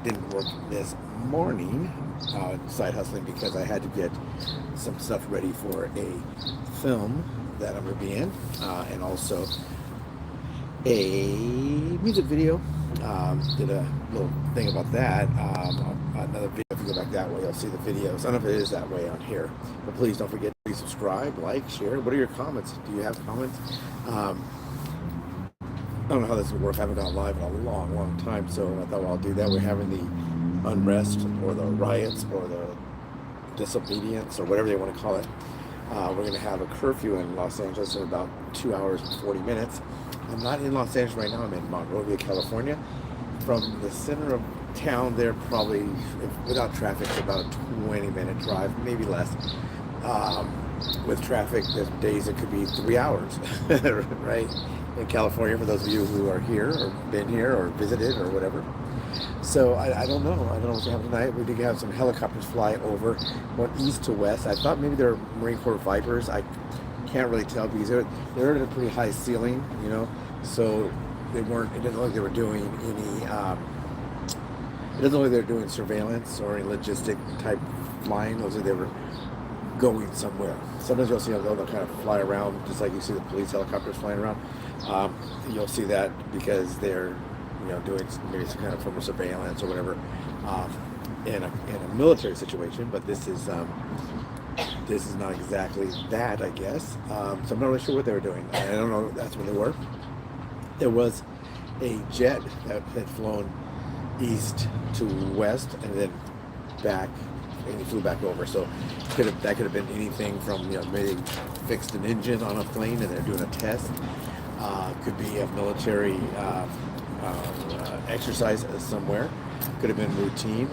didn't work this morning, side hustling, because I had to get some stuff ready for a film that I'm going to be in, and also a music video. Did a little thing about that. Another video, if you go back that way, you'll see the videos. I don't know if it is that way on here, but please don't forget to subscribe, like, share. What are your comments? Do you have comments? I don't know how this will work. I haven't gone live in a long, long time, so I thought, well, I'll do that. We're having the unrest or the riots or the disobedience or whatever they want to call it. We're going to have a curfew in Los Angeles in about 2 hours and 40 minutes. I'm not in Los Angeles right now. I'm in Monrovia, California. From the center of town there, probably, without traffic, it's about a 20-minute drive, maybe less. With traffic, there's days it could be 3 hours, right? In California, for those of you who are here or been here or visited or whatever. So I don't know. I don't know what's happening tonight. We did have some helicopters fly over, went east to west. I thought maybe they're Marine Corps Vipers. I can't really tell because they're at a pretty high ceiling, you know. So they weren't. It didn't look like they were doing any. It doesn't look like they're doing surveillance or any logistic type flying. It looks like they were going somewhere. Sometimes you'll see them, they'll kind of fly around, just like you see the police helicopters flying around. You'll see that because they're, you know, doing maybe some kind of form of surveillance or whatever in a military situation. But this is not exactly that, I guess. So I'm not really sure what they were doing. I don't know if that's what they were. There was a jet that had flown east to west and then back, and he flew back over. So that could have been anything from, you know, maybe they fixed an engine on a plane and they're doing a test. Could be a military exercise somewhere. Could have been routine,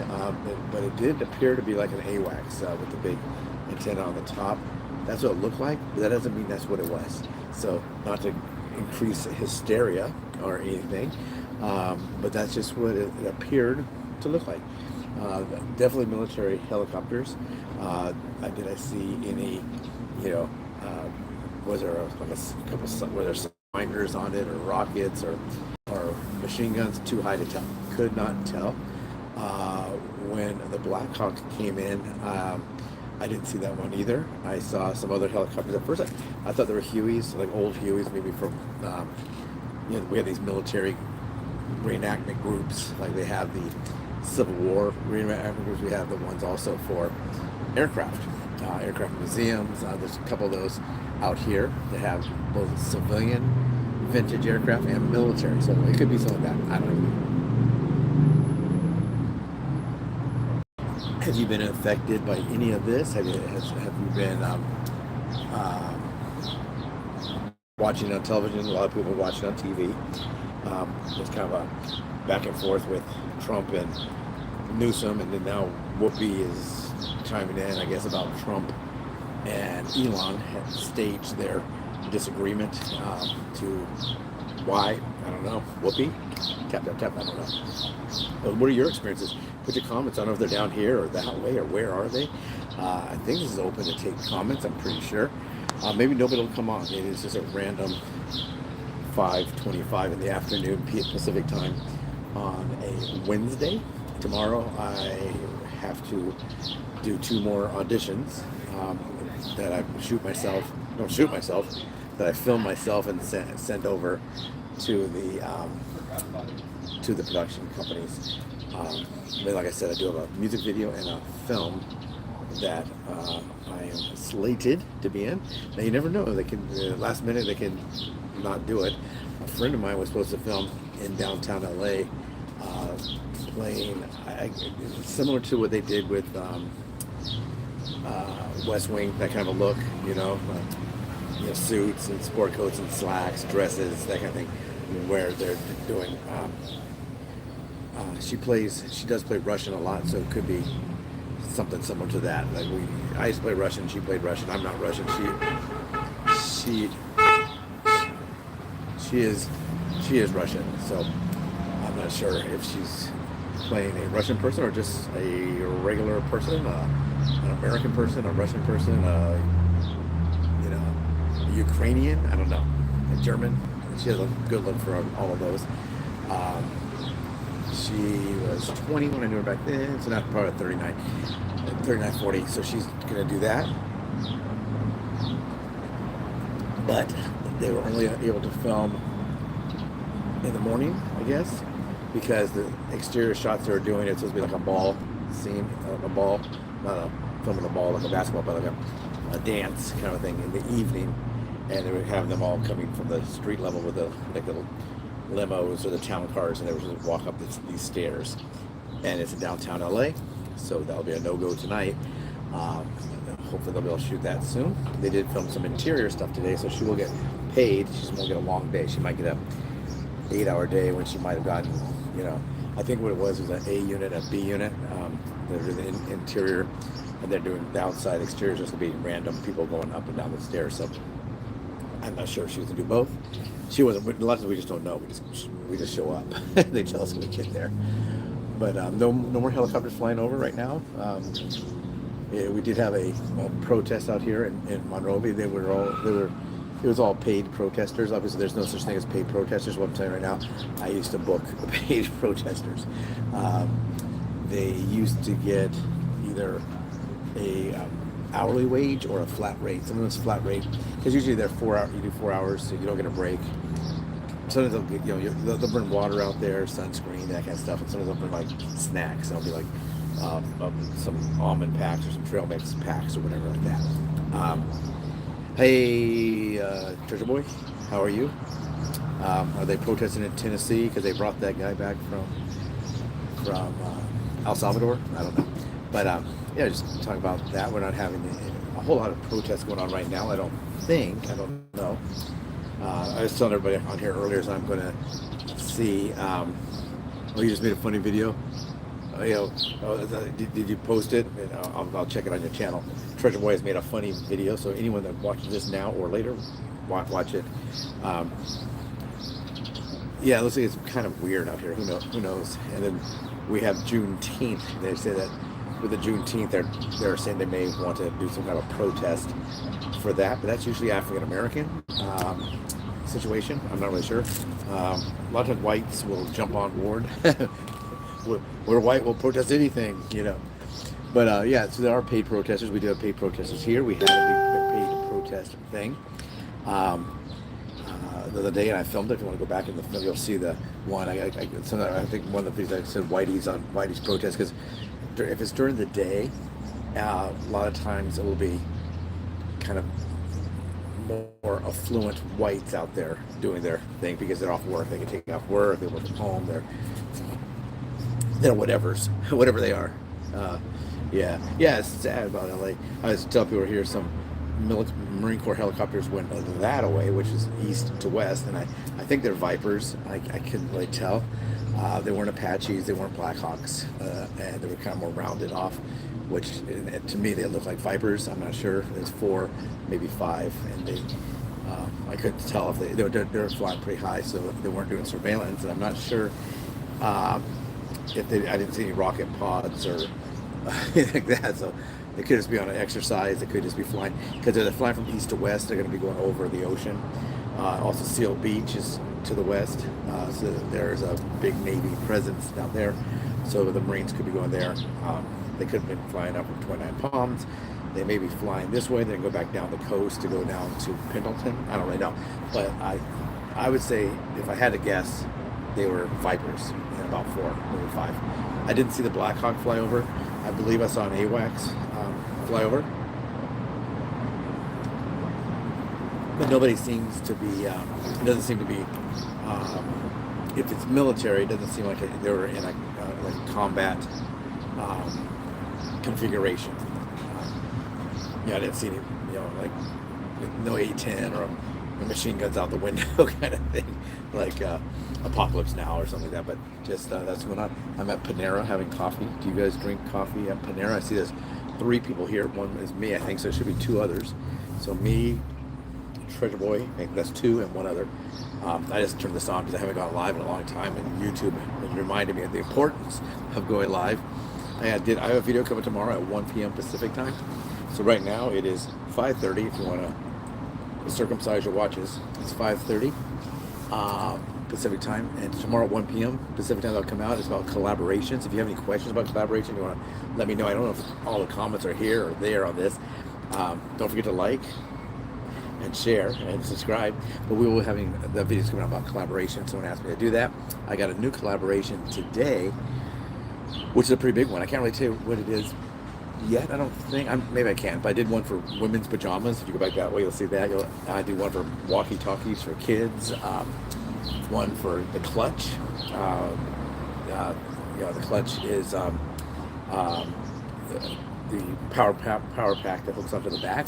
but it did appear to be like an AWACS with the big antenna on the top. That's what it looked like, but that doesn't mean that's what it was. So not to increase hysteria or anything, but that's just what it appeared to look like. Definitely military helicopters. Did I see any, you know, was there a couple, were there some minders on it or rockets or machine guns? Too high to tell. Could not tell. When the Black Hawk came in, I didn't see that one either. I saw some other helicopters. At first, I thought they were Hueys, like old Hueys, maybe from, you know, we have these military reenactment groups, like they have the Civil War reenactment groups. We have the ones also for aircraft museums. There's a couple of those out here that have both civilian vintage aircraft and military. So it could be something like that. I don't know. Have you been affected by any of this? Have you been watching on television? A lot of people watching on TV. There's kind of a back and forth with Trump and Newsom, and then now Whoopi is chiming in, I guess, about Trump and Elon had staged their disagreement to why, I don't know, Whoopi, tap, tap, tap, I don't know. But what are your experiences? Put your comments. I don't know if they're down here or that way or where are they. I think this is open to take comments, I'm pretty sure. Maybe nobody will come on. Maybe it's just a random 5:25 in the afternoon Pacific time on a Wednesday. Tomorrow I have to do 2 more auditions that I that I film myself and send over to the production companies. Like I said, I do have a music video and a film that I am slated to be in. Now you never know; they can last minute they can not do it. A friend of mine was supposed to film in downtown LA, playing similar to what they did with West Wing, that kind of a look, you know, suits and sport coats and slacks, dresses, that kind of thing, where they're doing. She does play Russian a lot, so it could be something similar to that. Like I used to play Russian, she played Russian. I'm not Russian. She is Russian, so I'm not sure if she's playing a Russian person or just a regular person, an American person, a Russian person, you know, a Ukrainian. I don't know, a German. She has a good look for all of those. She was 20 when I knew her back then, so not probably 39, 40. So she's gonna do that. But they were only able to film in the morning, I guess, because the exterior shots they were doing, it's supposed to be like a ball scene, a ball, not a filming a ball like a basketball, but like a dance kind of thing in the evening, and they would have them all coming from the street level with the like little limos or the town cars, and they would just walk up these stairs. And it's in downtown LA, so that'll be a no-go tonight. Hopefully they'll be able to shoot that soon. They did film some interior stuff today, so she will get paid. She just won't get a long day. She might get a 8-hour day when she might have gotten, I think what it was an A unit, a B unit. They're doing the interior, and they're doing the outside exterior, just to be random people going up and down the stairs. So I'm not sure if she was gonna do both. She wasn't. A lot of times we just don't know. We just show up. They tell us when we get there. But no more helicopters flying over right now. Yeah, we did have a protest out here in Monrovia. It was all paid protesters. Obviously, there's no such thing as paid protesters. What I'm saying right now, I used to book paid protesters. They used to get either a hourly wage or a flat rate. Sometimes flat rate, because usually they're 4 hours. You do 4 hours, so you don't get a break. Sometimes they'll get, they'll bring water out there, sunscreen, that kind of stuff, and sometimes they'll bring like snacks. It'll be like some almond packs or some trail mix packs or whatever like that. Hey, Treasure Boy, how are you? Are they protesting in Tennessee because they brought that guy back from El Salvador? I don't know. But yeah, just talking about that. We're not having a whole lot of protests going on right now. I don't know. I was telling everybody on here earlier, so I'm going to see. You just made a funny video. Did you post it? I'll check it on your channel. Treasure Boy has made a funny video, so anyone that watches this now or later, watch it. Yeah, it looks like it's kind of weird out here. Who knows? And then we have Juneteenth. They say that with the Juneteenth, they're saying they may want to do some kind of protest for that, but that's usually African American situation. I'm not really sure. A lot of times whites will jump on board. We're white, we'll protest anything, But yeah, so there are paid protesters. We do have paid protesters here. We had a big paid protest thing the other day, and I filmed it. If you want to go back in the film, you'll see the one. I think one of the things I said Whitey's protest, because if it's during the day, a lot of times it will be kind of more affluent whites out there doing their thing because they're off work. They can take off work. They work from home. They're whatever they are. Yeah, it's sad about LA. I was telling people here some Marine Corps helicopters went that way, which is east to west, and I think they're Vipers. I couldn't really tell. They weren't Apaches, they weren't Blackhawks, and they were kind of more rounded off, which to me they look like Vipers. I'm not sure. There's 4, maybe 5, and I couldn't tell if they were flying pretty high, so they weren't doing surveillance, and I'm not sure if I didn't see any rocket pods or anything like that. So they could just be on an exercise. They could just be flying, because they're flying from east to west. They're going to be going over the ocean. Also, Seal Beach is to the west, so there's a big Navy presence down there. So the Marines could be going there. They could have been flying up from 29 Palms. They may be flying this way, then go back down the coast to go down to Pendleton. I don't really know, but I would say if I had to guess, they were Vipers, about 4, maybe 5. I didn't see the Black Hawk fly over. I believe I saw an AWACS fly over. But nobody seems to be, it doesn't seem to be, if it's military, it doesn't seem like they were in a combat configuration. I didn't see any, no A-10 or machine guns out the window kind of thing, like Apocalypse Now or something like that. But just that's going on. I'm at Panera having coffee. Do you guys drink coffee at Panera? I see there's 3 people here. One is me, I think, so there should be 2 others. So me, Treasure Boy, I think that's 2, and 1 other. I just turned this on because I haven't gone live in a long time, and YouTube reminded me of the importance of going live. I have a video coming tomorrow at 1 p.m. Pacific time. So right now it is 5:30. If you want to circumcise your watches, it's 5:30 Pacific time, and tomorrow at 1 p.m. Pacific time that'll come out. It's about collaborations. If you have any questions about collaboration, you want to let me know. I don't know if all the comments are here or there on this. Don't forget to like and share and subscribe. But we will be having the videos coming out about collaboration. Someone asked me to do that. I got a new collaboration today, which is a pretty big one. I can't really tell you what it is yet. I don't think, maybe I can, but I did one for women's pajamas. If you go back that way, you'll see that. I do one for walkie-talkies for kids, one for the clutch. The clutch is the power pack that hooks onto the back.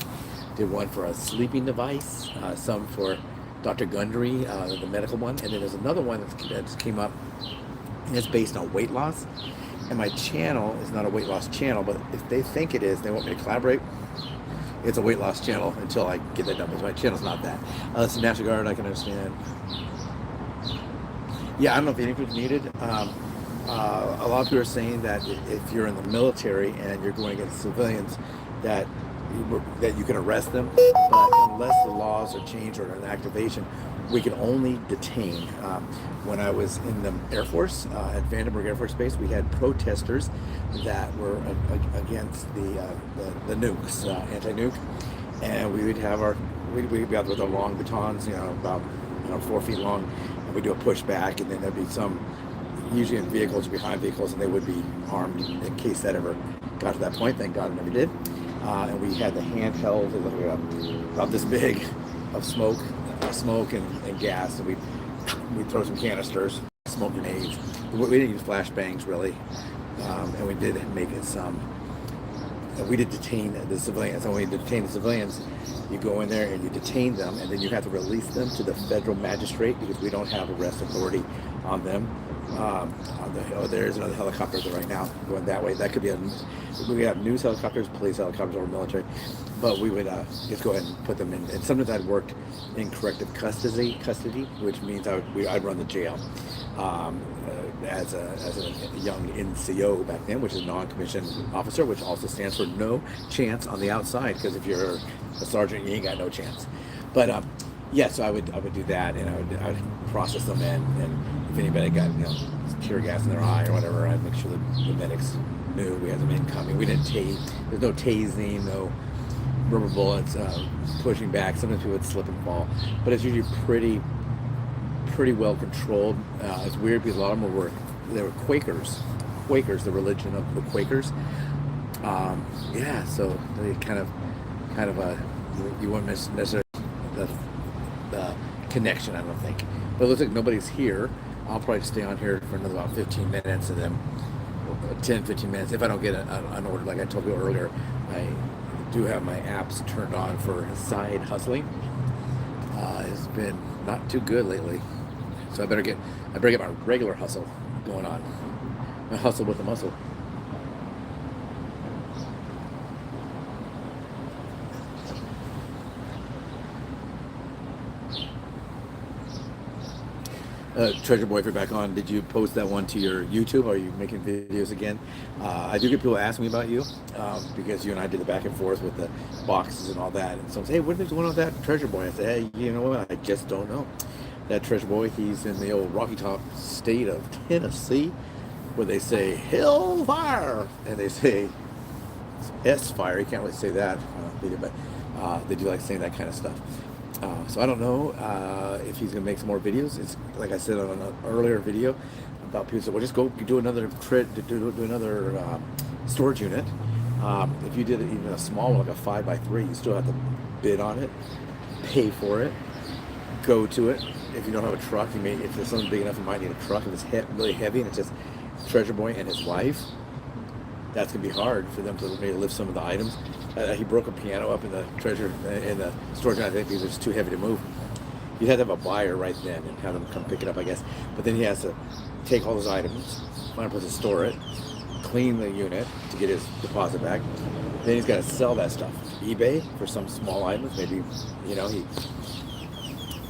Did one for a sleeping device, some for Dr. Gundry, the medical one, and then there's another one that just came up, and it's based on weight loss. And my channel is not a weight loss channel, but if they think it is, they want me to collaborate, it's a weight loss channel until I get that done, because my channel's not that. It's a National Guard, I can understand. Yeah, I don't know if anything's needed. A lot of people are saying that if you're in the military and you're going against civilians, that you can arrest them, but unless the laws are changed or an activation, we can only detain. When I was in the Air Force, at Vandenberg Air Force Base, we had protesters that were against the nukes, anti-nuke, and we would have we'd be out with our long batons, about 4 feet long, and we'd do a pushback, and then there'd be some, usually in vehicles or behind vehicles, and they would be armed in case that ever got to that point. Thank God it never did. And we had the handheld, about this big, of smoke and gas, and we'd throw some canisters, smoke grenades. We didn't use flashbangs really, and we did make it some. We did detain the civilians, and when we detain the civilians, you go in there and you detain them, and then you have to release them to the federal magistrate, because we don't have arrest authority on them. There's another helicopter there right now going that way. That could be we have news helicopters, police helicopters, or military, but we would just go ahead and put them in. And sometimes I'd worked in corrective custody, which means I'd run the jail as a young NCO back then, which is non-commissioned officer, which also stands for no chance on the outside, because if you're a sergeant, you ain't got no chance. But yeah, so I would do that, and I would process them in, and if anybody got tear gas in their eye or whatever, I'd make sure that the medics knew we had them incoming. We didn't tase. There's no tasing, no rubber bullets, pushing back. Sometimes people would slip and fall, but it's usually pretty well controlled. It's weird because a lot of them they were Quakers, the religion of the Quakers. Yeah, so they kind of you wouldn't necessarily the connection, I don't think. But it looks like nobody's here. I'll probably stay on here for another about 15 minutes, and then 10-15 minutes. If I don't get an order, like I told you earlier, I do have my apps turned on for side hustling. It's been not too good lately, so I better get my regular hustle going on. My hustle with the muscle. Treasure Boy, if you're back on, did you post that one to your YouTube, or are you making videos again? I do get people asking me about you, because you and I did the back and forth with the boxes and all that, and someone says, hey, what is going on with that Treasure Boy? I say, hey, you know what, I just don't know. That Treasure Boy, he's in the old Rocky Top state of Tennessee, where they say hellfire, and they say S-fire. You can't really say that, but they do like saying that kind of stuff. So I don't know if he's gonna make some more videos. It's like I said on an earlier video about people said, well, just go do another do another storage unit. If you did even a small one, like a 5x3, you still have to bid on it, pay for it, go to it. If you don't have a truck, if there's something big enough, you might need a truck. If it's really heavy and it's just Treasure Boy and his wife, that's gonna be hard for them to maybe lift some of the items. He broke a piano up in the storage unit, I think, because it's too heavy to move. You'd have to have a buyer right then and have them come pick it up, I guess. But then he has to take all those items, find a place to store it, clean the unit to get his deposit back. Then he's got to sell that stuff. eBay for some small items. Maybe, he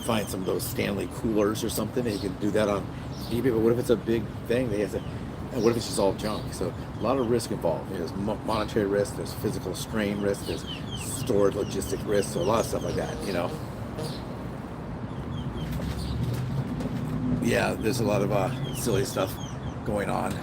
finds some of those Stanley coolers or something, and he can do that on eBay. But what if it's a big thing? And what if it's just all junk? So a lot of risk involved. There's monetary risk, there's physical strain risk, there's storage logistic risk, so a lot of stuff like that, yeah, there's a lot of silly stuff going on.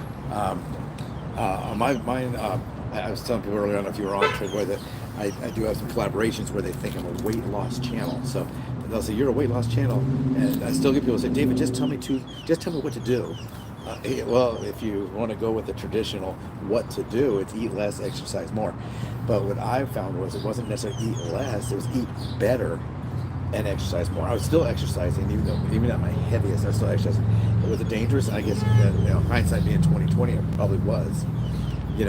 Mine, I was telling people earlier, I don't know if you were on Tradeway, that I do have some collaborations where they think I'm a weight loss channel. So they'll say, you're a weight loss channel. And I still get people say, David, just tell me what to do. Well, if you want to go with the traditional what to do, it's eat less, exercise more. But what I found was it wasn't necessarily eat less, it was eat better and exercise more. I was still exercising, even at my heaviest, I was still exercising. Was it dangerous? I guess, hindsight being 2020, it probably was. You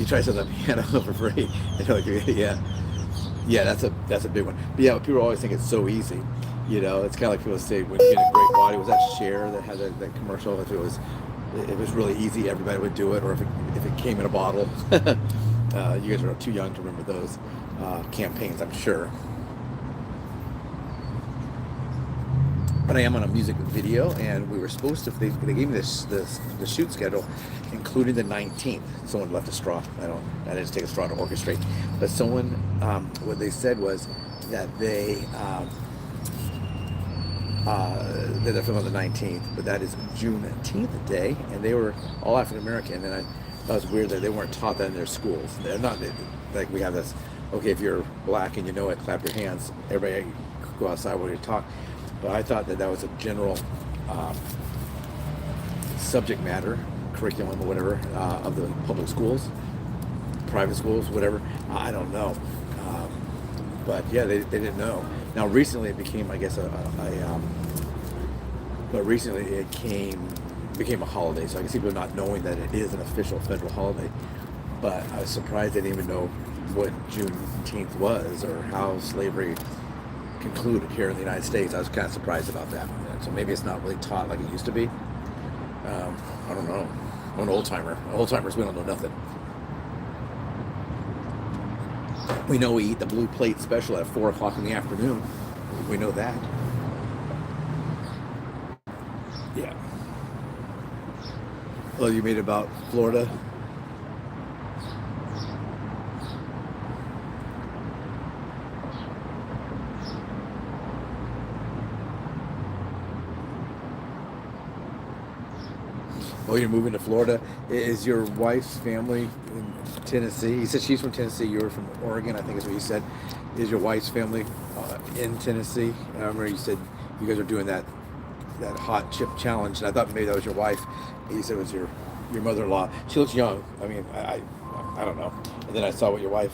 try to set up piano for free. Yeah, that's a big one. But yeah, people always think it's so easy. It's kind of like people say when you get a great body. Was that Cher that had that commercial? If it was really easy, everybody would do it. Or if it came in a bottle. You guys are too young to remember those campaigns, I'm sure. But I am on a music video, and we were supposed to. They gave me the shoot schedule, including the 19th. Someone left a straw. I didn't just take a straw to orchestrate. But someone, what they said was that they're filming on the 19th, but that is Juneteenth day, and they were all African American, and I thought it was weird that they weren't taught that in their schools. They're not like we have this. Okay, if you're black and you know it, clap your hands. Everybody go outside while you talk. But I thought that was a general subject matter, curriculum or whatever, of the public schools, private schools, whatever. I don't know. But yeah, they didn't know. Now recently it became, I guess, but recently it became a holiday. So I can see people not knowing that it is an official federal holiday. But I was surprised they didn't even know what Juneteenth was or how slavery concluded here in the United States. I was kind of surprised about that. So maybe it's not really taught like it used to be. I don't know. I'm an old-timer. Old-timers, we don't know nothing. We know we eat the blue plate special at 4 o'clock in the afternoon. We know that. Yeah. Well, you made about Florida. Oh, you're moving to Florida. Is your wife's family in Tennessee? You said she's from Tennessee. You're from Oregon, I think is what you said. Is your wife's family in Tennessee? I remember you said you guys are doing that hot chip challenge, and I thought maybe that was your wife. You said it was your mother-in-law. She looks young. I mean, I don't know. And then I saw what your wife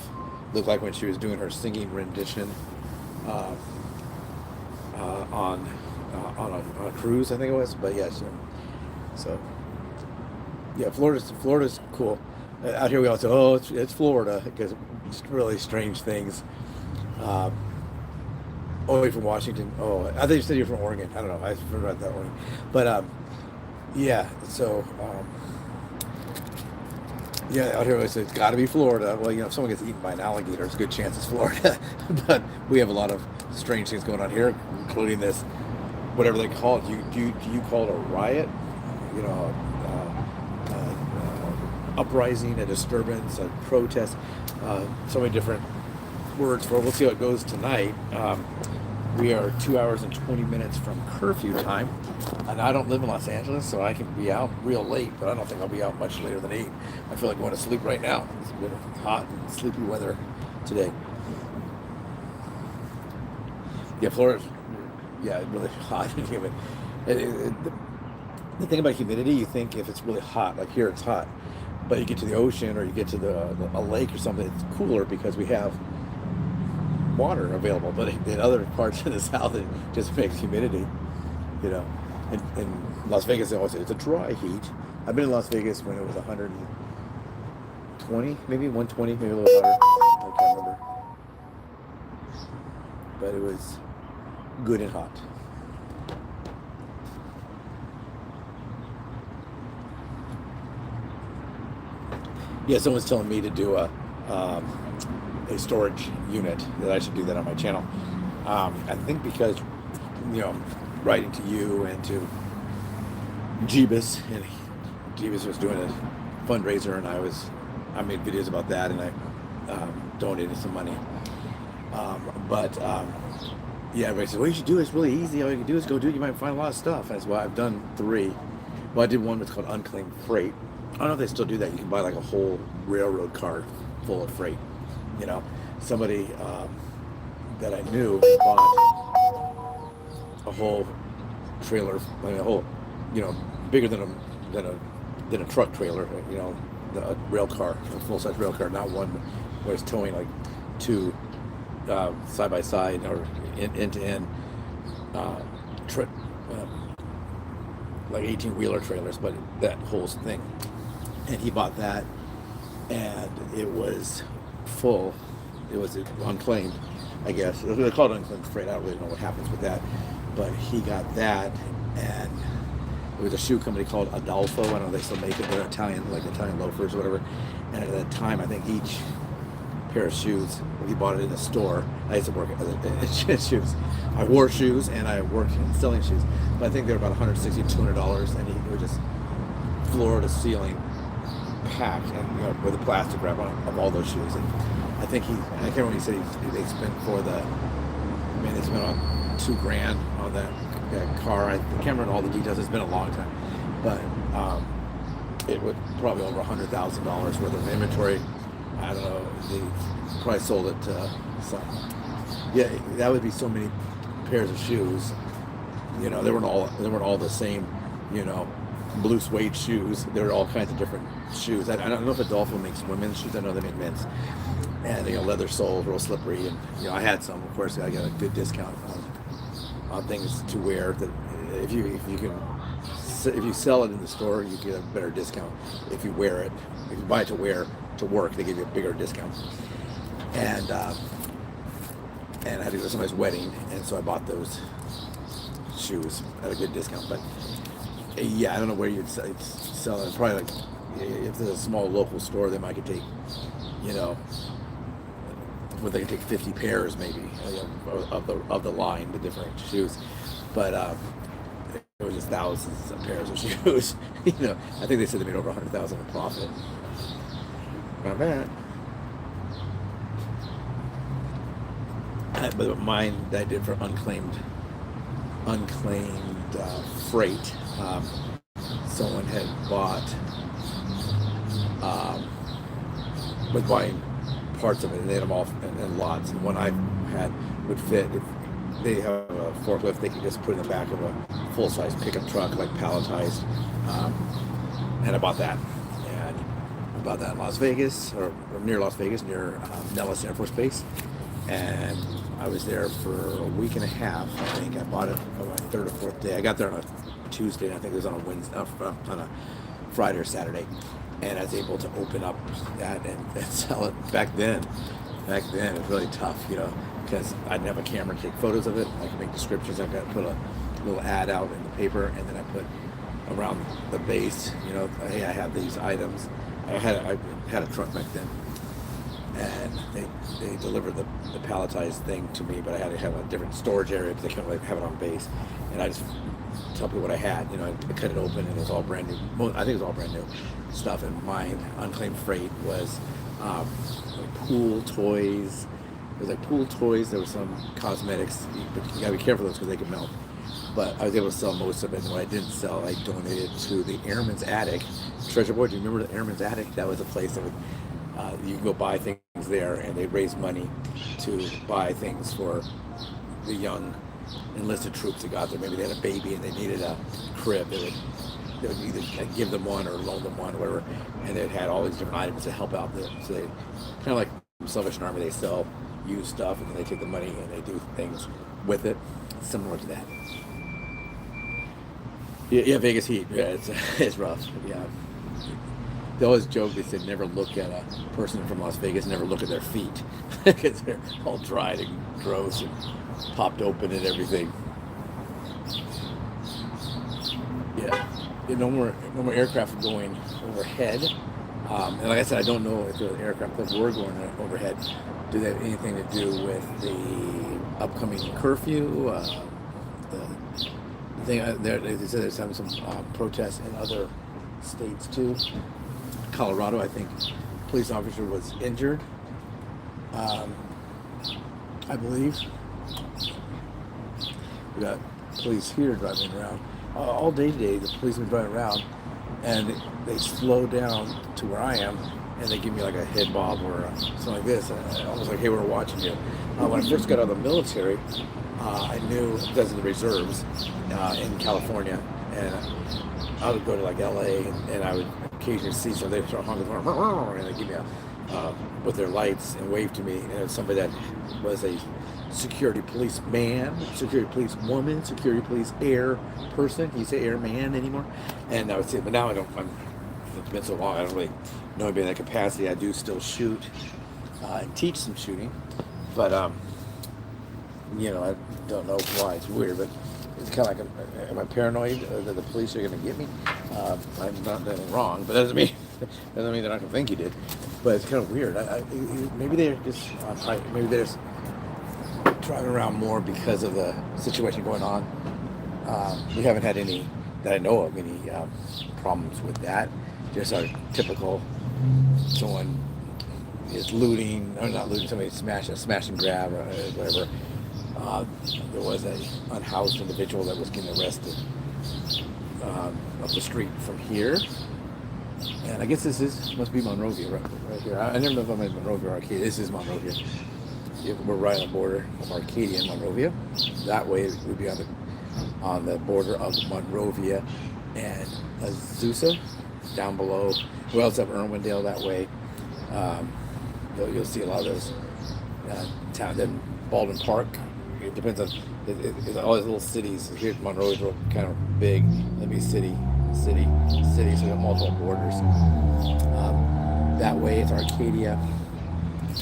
looked like when she was doing her singing rendition on a cruise, I think it was. But yeah, so. Yeah, Florida's cool. Out here we all say, oh, it's Florida, because it's really strange things. Oh, you're from Washington. Oh, I thought you said you're from Oregon. I don't know. I forgot that one. But yeah. So yeah, out here we say it's got to be Florida. Well, if someone gets eaten by an alligator, it's a good chance it's Florida. But we have a lot of strange things going on here, including this, whatever they call it. Do you call it a riot? Uprising, a disturbance, a protest, so many different words for it. We'll see how it goes tonight. We are 2 hours and 20 minutes from curfew time, and I don't live in Los Angeles, so I can be out real late, but I don't think I'll be out much later than 8. I feel like going to sleep right now. It's been hot and sleepy weather today. Yeah, Florida's really hot and humid. The thing about humidity, you think if it's really hot, like here it's hot, but you get to the ocean or you get to a lake or something, it's cooler because we have water available. But in other parts of the South, it just makes humidity. In Las Vegas, they always say it's a dry heat. I've been in Las Vegas when it was 120, maybe 120, maybe a little hotter. I can't remember. But it was good and hot. Yeah, someone's telling me to do a storage unit, that I should do that on my channel. I think because, writing to you and to Jeebus, and Jeebus was doing a fundraiser, and I made videos about that, and I donated some money. But yeah, everybody says, well, you should do it. It's really easy. All you can do is go do it. You might find a lot of stuff. That's why I've done 3. Well, I did one that's called unclaimed freight. I don't know if they still do that. You can buy like a whole railroad car full of freight. You know, somebody that I knew bought a whole trailer, like a whole, you know, bigger than a truck trailer. You know, a rail car, a full size rail car, not one where it's towing like 2 side by side or end to end, like 18-wheeler trailers, but that whole thing. And he bought that, and it was full. It was unclaimed, I guess. They're called unclaimed freight. I don't really know what happens with that, but he got that, and it was a shoe company called Adolfo. I don't know if they still make it. They're Italian, like Italian loafers or whatever. And at that time, I think each pair of shoes, he bought it in the store. I used to work at shoes. I wore shoes and I worked in selling shoes, but I think they were about $160, $200, and it was just floor to ceiling packed, and you know, with a plastic wrap on of all those shoes. And I think I can't remember what he said they spent they spent on $2,000 on that car. I can't remember all the details. It's been a long time, but it was probably over $100,000 worth of inventory. I don't know. They probably sold it to some. Yeah, that would be so many pairs of shoes. You know, they weren't all the same. You know, blue suede shoes. There were all kinds of different shoes. I don't know if Adolfo makes women's shoes. I know they make men's. And you know, leather soles, real slippery. And you know, I had some. Of course, I got a good discount on things to wear. That if you sell it in the store, you get a better discount. If you wear it, if you buy it to wear to work, they give you a bigger discount. And I had to go to somebody's wedding, and so I bought those shoes at a good discount. But yeah, I don't know where you'd sell it. Probably like if there's a small local store, they might could take, you know, where they could take 50 pairs maybe, you know, of the line, the different shoes. But it was just thousands of pairs of shoes. You know, I think they said they made over $100,000 in profit. Not bad. But mine that I did for unclaimed freight. Someone had was buying parts of it, and they had them all in lots. And one I had would fit. If they have a forklift, they could just put in the back of a full-size pickup truck, like palletized. And I bought that. About that in Las Vegas, or near Las Vegas, near Nellis Air Force Base, and I was there for a week and a half. I think I bought it on my 3rd or 4th day. I got there on a Tuesday, and I think it was on a Wednesday, on a Friday or Saturday, and I was able to open up that and sell it. Back then it was really tough, you know, because I didn't have a camera to take photos of it. I could make descriptions. I got to put a little ad out in the paper, and then I put around the base, you know, hey, I have these items. I had a truck back then, and they delivered the palletized thing to me, but I had to have a different storage area because they couldn't really have it on base. And I just tell people what I had. You know, I cut it open, and it was all brand new. I think it was all brand new stuff. And mine, unclaimed freight, was like pool toys. It was like pool toys. There was some cosmetics, but you gotta be careful with those because they can melt. But I was able to sell most of it, and what I didn't sell, I donated to the Airman's Attic. Treasure Board, do you remember the Airman's Attic? That was a place that would, you could go buy things there, and they raise money to buy things for the young enlisted troops that got there. Maybe they had a baby and they needed a crib. They would either give them one or loan them one or whatever, and they had all these different items to help out them. So they, kind of like Salvation Army, they sell used stuff, and then they take the money and they do things with it, similar to that. Yeah, Vegas heat. Yeah, it's rough. Yeah, they always joke. They said never look at a person from Las Vegas. Never look at their feet because they're all dried and gross and popped open and everything. Yeah, no more aircraft going overhead. And like I said, I don't know if the aircraft that were going overhead do they have anything to do with the upcoming curfew. They said there's having some protests in other states too. Colorado, I think, police officer was injured, I believe. we got police here driving around. All day today, the policemen drive around, and they slow down to where I am, and they give me like a head bob or something like this, almost like, hey, we're watching you. When I first got out of the military, I knew, because of the reserves in California, and I would go to like LA, and I would occasionally see somebody, they start honking, and they give me with their lights and wave to me, and it was somebody that was a security police man, security police woman, security police air person. You say air man anymore? And I would say, but now I don't. It's been so long, I don't really know anybody in that capacity. I do still shoot and teach some shooting, but I don't know why. It's weird, but it's kind of like, am I paranoid that the police are going to get me? I'm not doing anything wrong, but that doesn't mean they're not going to think you did. But it's kind of weird. Maybe they're just driving around more because of the situation going on. We haven't had any, that I know of, any problems with that. Just our typical, someone is looting, or not looting, somebody smash and grab or whatever. There was a unhoused individual that was getting arrested up the street from here. And I guess must be Monrovia right here. I never know if I'm in Monrovia or Arcadia. This is Monrovia. We're right on the border of Arcadia and Monrovia. That way we'd be on the border of Monrovia and Azusa, down below. We also have Irwindale that way. You'll see a lot of those towns. Then Baldwin Park. It depends on all these little cities. Here Monroe's kind of big. Let me city. So we have multiple borders. That way it's Arcadia.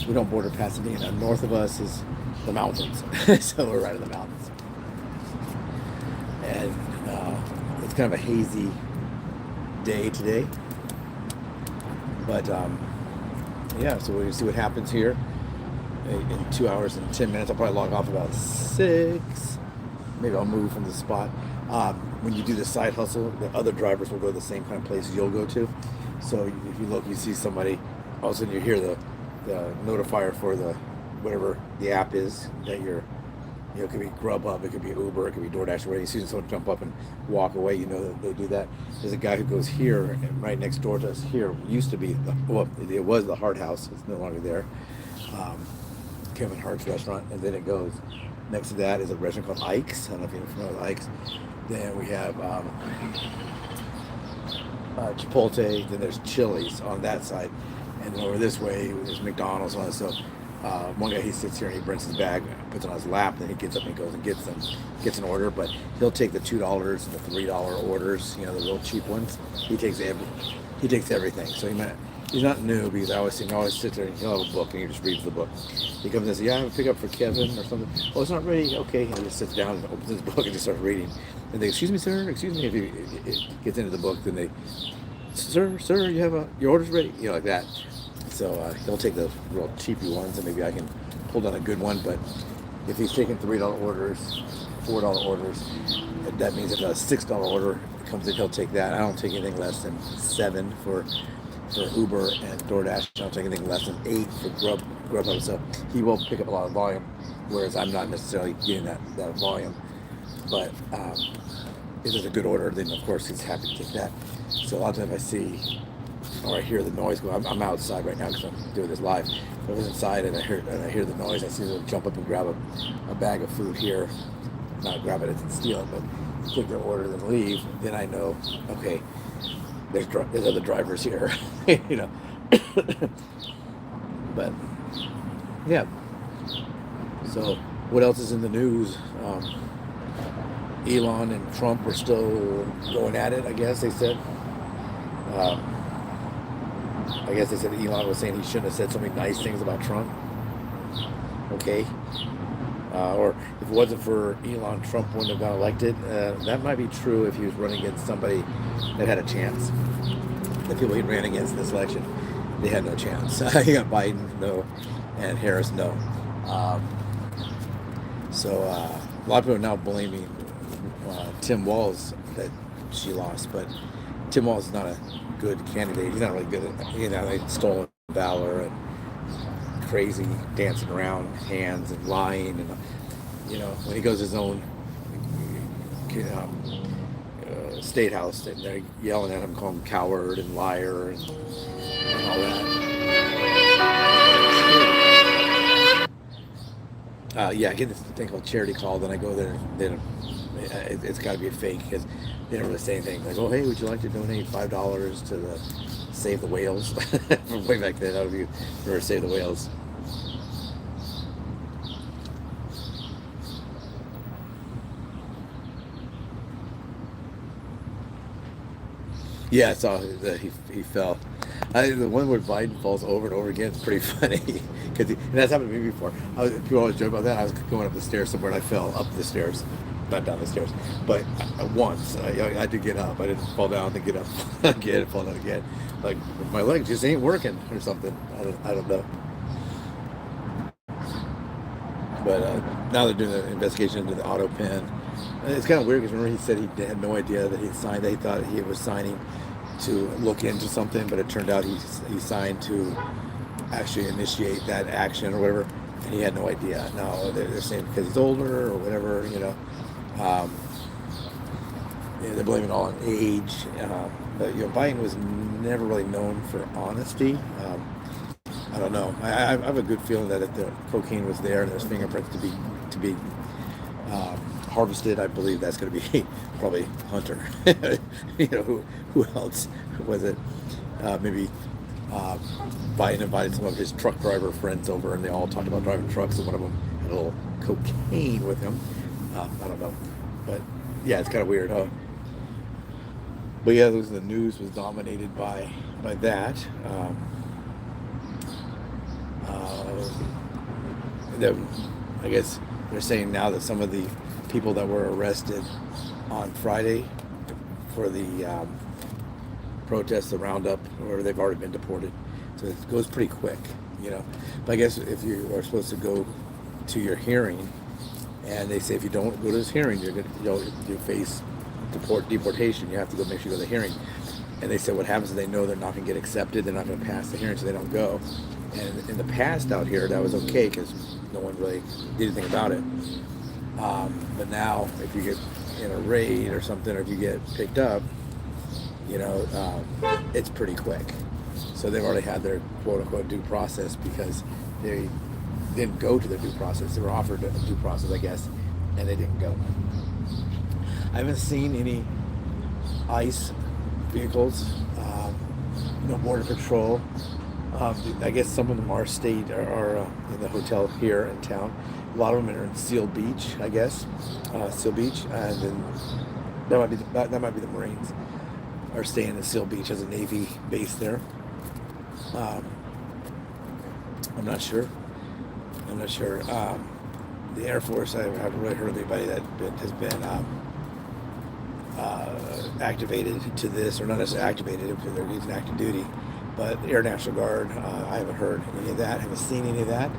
We don't border Pasadena. North of us is the mountains. So we're right in the mountains. And it's kind of a hazy day today. But so we'll see what happens here. In 2 hours and 10 minutes, I'll probably log off about 6. Maybe I'll move from the spot. When you do the side hustle, the other drivers will go to the same kind of places you'll go to. So if you look, you see somebody, all of a sudden you hear the notifier for the whatever the app is that it could be Grubhub, it could be Uber, it could be DoorDash, where you see someone jump up and walk away, you know that they do that. There's a guy who goes here, right next door to us here, used to be, it was the Hart House, it's no longer there, Kevin Hart's restaurant, and then it goes, next to that is a restaurant called Ike's. I don't know if you're familiar with Ike's. Then we have Chipotle, then there's Chili's on that side, and then over this way there's McDonald's and all that stuff. One guy, he sits here and he brings his bag, puts it on his lap, then he gets up and he goes and gets an order, but he'll take the $2 and the $3 orders, the real cheap ones. He takes everything. So he's not new, because I always see him always sit there and he'll have a book and he just reads the book. He comes and says, yeah, I have a pickup for Kevin or something. Oh, it's not ready. Okay. And he just sits down and opens his book and just starts reading. And they, excuse me, sir, excuse me. If he gets into the book, then they, sir, you have your order's ready, like that. So he'll take the real cheapy ones, and maybe I can pull down a good one. But if he's taking $3 orders, $4 orders, that means if a $6 order comes in, he'll take that. I don't take anything less than 7 for Uber and DoorDash. I don't take anything less than 8 for Grubhub. So he will pick up a lot of volume, whereas I'm not necessarily getting that volume. But if it's a good order, then of course he's happy to take that. So a lot of times I see, or I hear the noise go. I'm outside right now because I'm doing this live. If I was inside and I hear the noise, I see them jump up and grab a bag of food here. Not grab it and steal it, but take their order and then leave. Then I know, okay, there's other drivers here, But yeah. So what else is in the news? Elon and Trump are still going at it, I guess they said. I guess they said Elon was saying he shouldn't have said so many nice things about Trump. Okay. Or if it wasn't for Elon, Trump wouldn't have got elected. That might be true if he was running against somebody that had a chance. The people he ran against in this election, they had no chance. He got Biden, no, and Harris, no. So a lot of people are now blaming Tim Walz that she lost, but Tim Walz is not a good candidate. He's not really good at, like stolen valor and crazy dancing around hands and lying, and when he goes his own State House, and they're yelling at him, calling him coward and liar and all that. Yeah, I get this thing called charity call. Then I go there. It's got to be a fake because they don't really say anything. Like, oh, hey, would you like to donate $5 to the Save the Whales? From way back then, that would be for Save the Whales. Yeah, I saw that he fell. The one where Biden falls over and over again is pretty funny because and that's happened to me before. People always joke about that. I was going up the stairs somewhere and I fell up the stairs, not down the stairs, but once I did get up. I didn't fall down, then get up again, fall down again. Like my legs just ain't working or something. I don't know. But now they're doing the investigation into the auto pen. It's kind of weird because remember he said he had no idea that he signed. They thought he was signing to look into something, but it turned out he signed to actually initiate that action or whatever, and he had no idea. Now they're saying because he's older or whatever, they're blaming it all on age. But Biden was never really known for honesty. I don't know. I have a good feeling that if the cocaine was there and there's fingerprints to be harvested, I believe that's going to be probably Hunter. Who else was it? Maybe Biden invited some of his truck driver friends over, and they all talked about driving trucks, and one of them had a little cocaine with him. I don't know, but yeah, it's kind of weird, huh? But yeah, the news was dominated by that. I guess they're saying now that some of the people that were arrested on Friday for the protest, the roundup, or they've already been deported. So it goes pretty quick, But I guess if you are supposed to go to your hearing, and they say if you don't go to this hearing, you face deportation. You have to go make sure you go to the hearing. And they said what happens is they know they're not going to get accepted. They're not going to pass the hearing, so they don't go. And in the past out here, that was okay because no one really did anything about it. But now, if you get in a raid or something, or if you get picked up, it's pretty quick. So they've already had their quote-unquote due process because they didn't go to their due process. They were offered a due process, I guess, and they didn't go. I haven't seen any ICE vehicles, Border Patrol. I guess some of them are in the hotel here in town. A lot of them are in Seal Beach, I guess. Seal Beach, and then that might be the Marines are staying in Seal Beach as a Navy base there. I'm not sure. The Air Force, I haven't really heard of anybody that has been activated to this, or not necessarily activated because they're using active duty. But the Air National Guard, I haven't heard any of that, haven't seen any of that.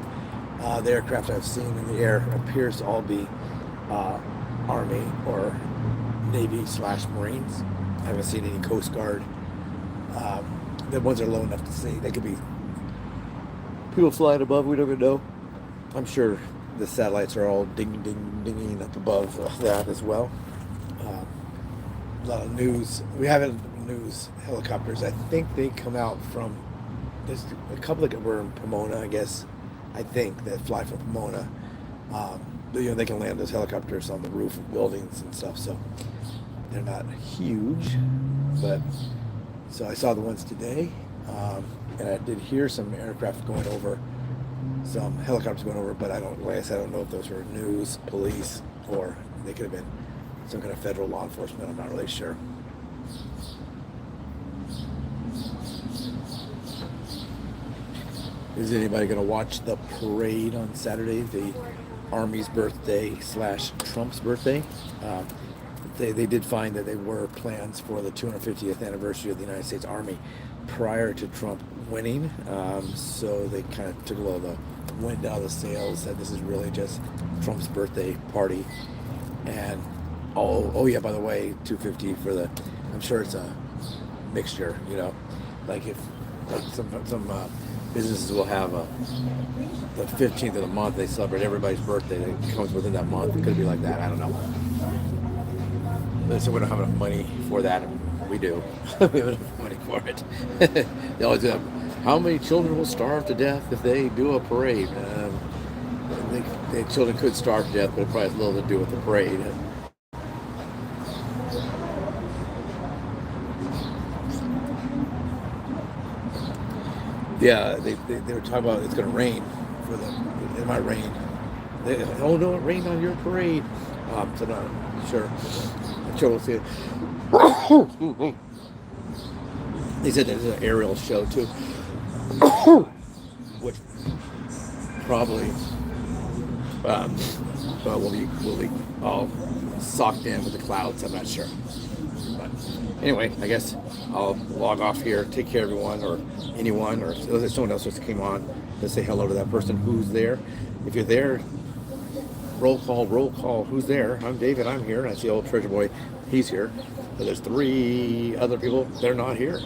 The aircraft I've seen in the air appears to all be Army or Navy/Marines. I haven't seen any Coast Guard. The ones that are low enough to see. They could be people flying above, we don't even know. I'm sure the satellites are all dinging up above that as well. A lot of news. We have news helicopters. I think they come out from, there's a couple that were in Pomona, I guess. I think that fly from Pomona. They can land those helicopters on the roof of buildings and stuff, so they're not huge. But so I saw the ones today, and I did hear some aircraft going over, some helicopters going over. But like I said, I don't know if those were news, police, or they could have been some kind of federal law enforcement. I'm not really sure. Is anybody going to watch the parade on Saturday, the Army's birthday / Trump's birthday? They did find that there were plans for the 250th anniversary of the United States Army prior to Trump winning. So they kind of took a little of the wind out of the sails, said this is really just Trump's birthday party. And oh yeah, by the way, 250 for the, I'm sure it's a mixture, like if like some businesses will have the 15th of the month, they celebrate everybody's birthday that comes within that month. It could be like that, I don't know. They said we don't have enough money for that. We do. We have enough money for it. They always have, how many children will starve to death if they do a parade? The children could starve to death, but it probably has little to do with the parade. Yeah, they were talking about it's going to rain for them. It might rain. Oh no, it rained on your parade. So not sure. I'm sure we'll see it. They said there's an aerial show too, which probably will be all socked in with the clouds. I'm not sure. But anyway, I guess I'll log off here. Take care, everyone, or anyone, or someone else just came on to say hello to that person who's there. If you're there, roll call, roll call. Who's there? I'm David. I'm here. And I see old Treasure Boy. He's here. But there's 3 other people. They're not here.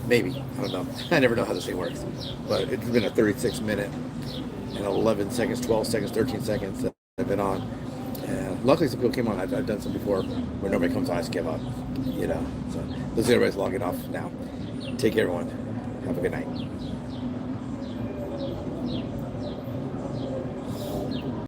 Maybe. I don't know. I never know how this thing works. But it's been a 36-minute and 11 seconds, 12 seconds, 13 seconds that I've been on. And luckily some people came on. I've done some before where nobody comes on. I just give up. You know. So let's see everybody's logging off now. Take care, everyone. Have a good night.